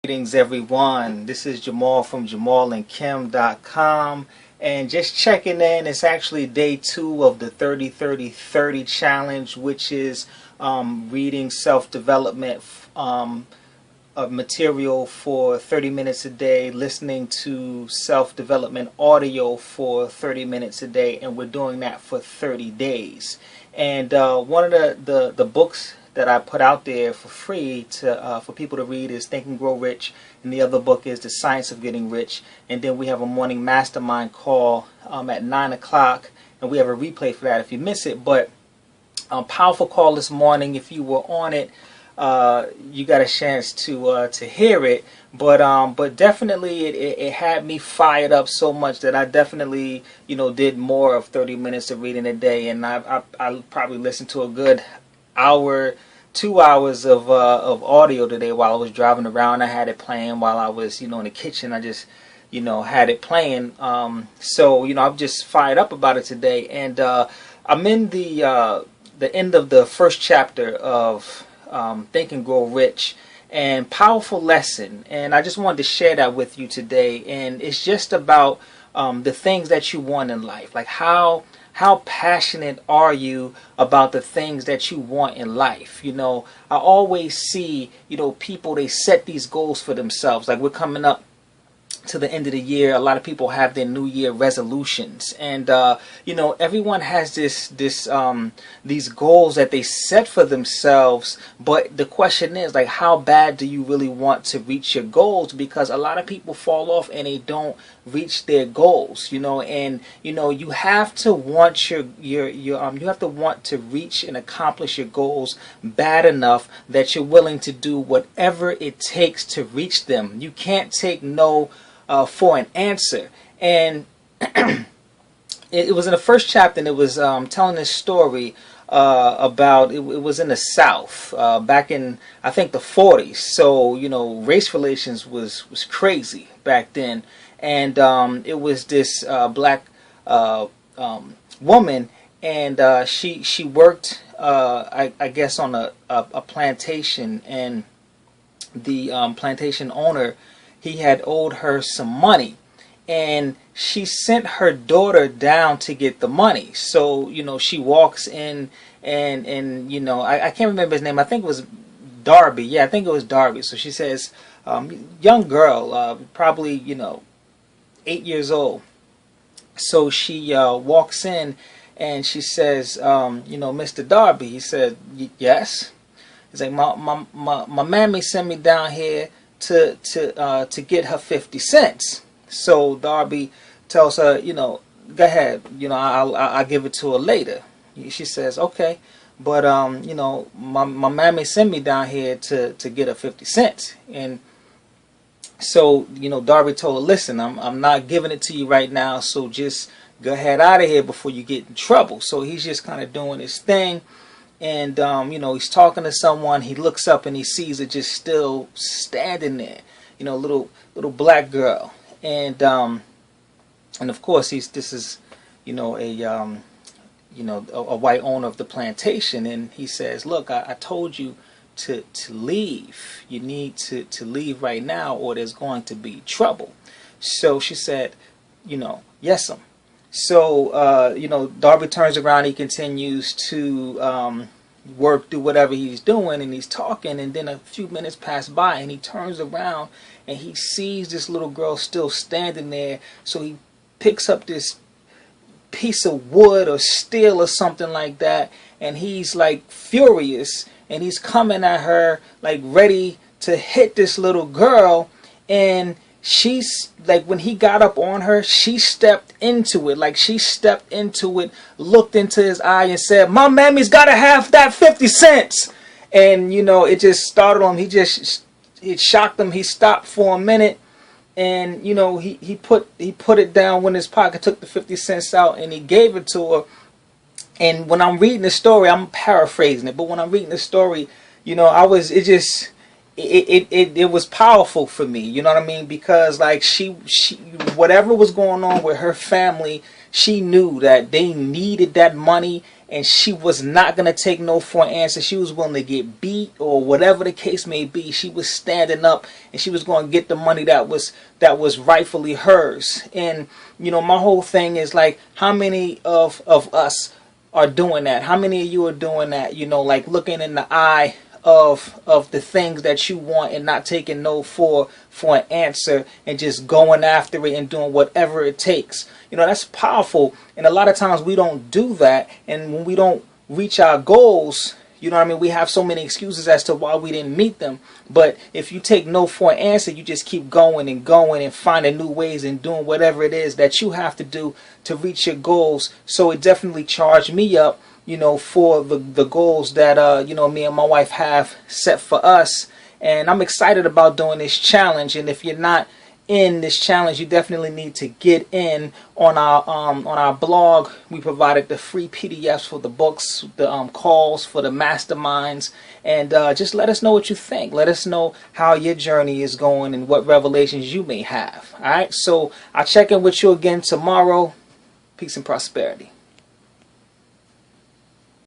Greetings everyone, this is Jamal from Jamal-Kim.com, and just checking in. It's actually day 2 of the 30-30-30 challenge, which is reading self-development of material for 30 minutes a day, listening to self-development audio for 30 minutes a day, and we're doing that for 30 days. And one of the books that I put out there for free for people to read is Think and Grow Rich, and the other book is The Science of Getting Rich. And then we have a morning mastermind call at 9 o'clock, and we have a replay for that if you miss it. But powerful call this morning. If you were on it, you got a chance to hear it. But definitely it had me fired up so much that I definitely did more of 30 minutes of reading a day, and I probably listened to a good hour, 2 hours of audio today while I was driving around. I had it playing while I was in the kitchen. I just had it playing. So I'm just fired up about it today, and I'm in the end of the first chapter of Think and Grow Rich, and powerful lesson, and I just wanted to share that with you today. And it's just about the things that you want in life, like how passionate are you about the things that you want in life? I always see, people, they set these goals for themselves. Like, we're coming up to the end of the year. A lot of people have their New Year resolutions, and everyone has these goals that they set for themselves. But the question is, like, how bad do you really want to reach your goals? Because a lot of people fall off and they don't reach their goals. And you have to want you have to want to reach and accomplish your goals bad enough that you're willing to do whatever it takes to reach them. You can't take no for an answer. And it was in the first chapter, and it was telling this story about it was in the South back in, I think, the 40s. So race relations was crazy back then, and it was this black woman, and she worked I guess on a plantation, and the plantation owner, he had owed her some money, and she sent her daughter down to get the money. So she walks in, and I can't remember his name. I think it was Darby. Yeah, I think it was Darby. So she says, young girl, probably 8 years old. So she walks in, and she says, Mr. Darby. He said, yes. He's like, my mammy sent me down here to get her 50 cents. So Darby tells her, go ahead, I'll give it to her later. She says, okay, but my mammy sent me down here to get her 50 cents. And so Darby told her, listen, I'm not giving it to you right now, so just go ahead out of here before you get in trouble. So he's just kind of doing his thing. And he's talking to someone. He looks up and he sees her just still standing there, little black girl. And of course this is a white owner of the plantation. And he says, look, I told you to leave. You need to leave right now, or there's going to be trouble. So she said, yes'm. So Darby turns around. He continues to work, do whatever he's doing, and he's talking. And then a few minutes pass by, and he turns around and he sees this little girl still standing there. So he picks up this piece of wood or steel or something like that, and he's like furious, and he's coming at her like ready to hit this little girl. And she's like, when he got up on her, she stepped into it. Like, she stepped into it, looked into his eye, and said, my mammy's got to have that 50 cents. And it just startled him. It shocked him. He stopped for a minute, and he put it down in his pocket, took the 50 cents out, and he gave it to her. And when I'm reading the story, I'm paraphrasing it, but when I'm reading the story, it was powerful for me, you know what I mean? Because like she whatever was going on with her family, she knew that they needed that money, and she was not going to take no for an answer. She was willing to get beat or whatever the case may be. She was standing up, and she was going to get the money that was rightfully hers. And you know, my whole thing is like, how many of us are doing that? How many of you are doing that? You know, like looking in the eye of the things that you want and not taking no for an answer, and just going after it and doing whatever it takes. You know, that's powerful. And a lot of times we don't do that, and when we don't reach our goals, you know what I mean, we have so many excuses as to why we didn't meet them. But if you take no for an answer, you just keep going and finding new ways and doing whatever it is that you have to do to reach your goals. So it definitely charged me up, you know, for the goals that you know, me and my wife have set for us. And I'm excited about doing this challenge. And if you're not in this challenge, you definitely need to get in on our blog. We provided the free PDFs for the books, the calls for the masterminds, and just let us know what you think. Let us know how your journey is going and what revelations you may have. All right, so I'll check in with you again tomorrow. Peace and prosperity.